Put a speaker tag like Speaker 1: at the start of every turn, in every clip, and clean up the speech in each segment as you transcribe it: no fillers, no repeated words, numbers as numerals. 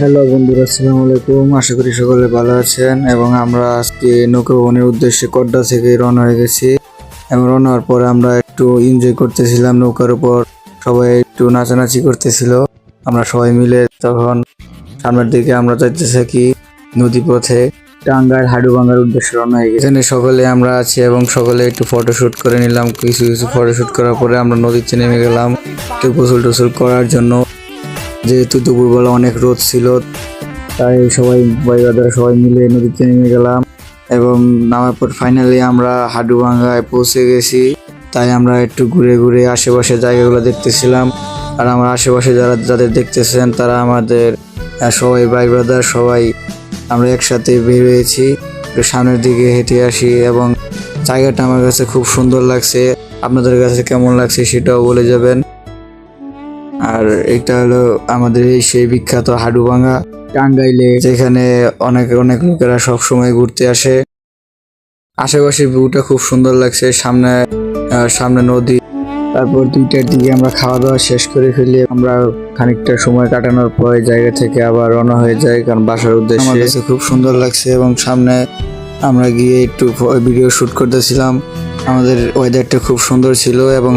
Speaker 1: Hello বন্ধুরা, আসসালামু আলাইকুম। আশা করি সকলে ভালো আছেন। এবং আমরা আজকে নৌকা ভ্রমণের উদ্দেশ্যে কড্ডা থেকে রওনা হয়ে গেছি। এবং রওনা হওয়ার পরে আমরা একটু এনজয় করতেছিলাম নৌকার উপর, সবাই একটু নাচানাচি করতেছিল। আমরা সবাই মিলে তখন সামনের দিকে আমরা যাইতেছি কি নদী পথে টাঙ্গাইল হাডুভাঙ্গার উদ্দেশ্যে রওনা হয়ে গেছি। এখানে সকলে আমরা আছি এবং সকলে একটু ফটোশুট করে নিলাম। কিছু কিছু ফটোশুট করার পরে আমরা নদীতে নেমে গেলাম একটু গোসল টোসল করার জন্য। যেহেতু দুপুরবেলা অনেক রোদ ছিল, তাই সবাই ভাইবাদারা সবাই মিলে নদীতে নেমে গেলাম। এবং নামার পর ফাইনালি আমরা হাডুভাঙ্গায় পৌঁছে গেছি। তাই আমরা একটু ঘুরে ঘুরে আশেপাশে জায়গাগুলো দেখতেছিলাম। আর আমার আশেপাশে যাদের দেখতেছেন তারা আমাদের সবাই ভাই ব্রাদার, সবাই আমরা একসাথে বের হয়েছি। একটু সামনের দিকে হেঁটে আসি এবং জায়গাটা আমার কাছে খুব সুন্দর লাগছে। আপনাদের কাছে কেমন লাগছে সেটাও বলে যাবেন। আর এটা হলো আমাদের এই সেই বিখ্যাত হাডুভাঙ্গা টাঙ্গাইলে, যেখানে অনেক অনেক লোকেরা সব সময় ঘুরতে আসে। আশেপাশের ভিউটা খুব সুন্দর লাগছে। সামনে নদী। তারপর 2টার দিকে আমরা খাওয়া দাওয়া শেষ করে ফেলি। আমরা খানিকটা সময় কাটানোর পর জায়গা থেকে আবার রওনা হয়ে যাই, কারণ বাসার উদ্দেশ্যে। আমার কাছে খুব সুন্দর লাগছে এবং সামনে আমরা গিয়ে একটু ভিডিও শুট করতেছিলাম। আমাদের ওয়েদারটা খুব সুন্দর ছিল এবং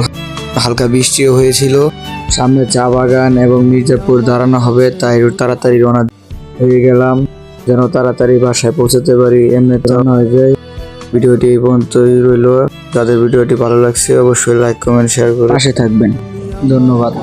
Speaker 1: হালকা বৃষ্টিও হয়েছিল। সামনে চা বাগান এবং মির্জাপুর দাঁড়ানো হবে, তাই তাড়াতাড়ি রওনা হয়ে গেলাম যেন তাড়াতাড়ি বাসায় পৌঁছাতে পারি। এমনিতে রওনা হয়ে যায়। ভিডিওটি এই পর্যন্তই রইল। যাদের ভিডিওটি ভালো লাগছে অবশ্যই লাইক কমেন্ট শেয়ার করে পাশে থাকবেন। ধন্যবাদ।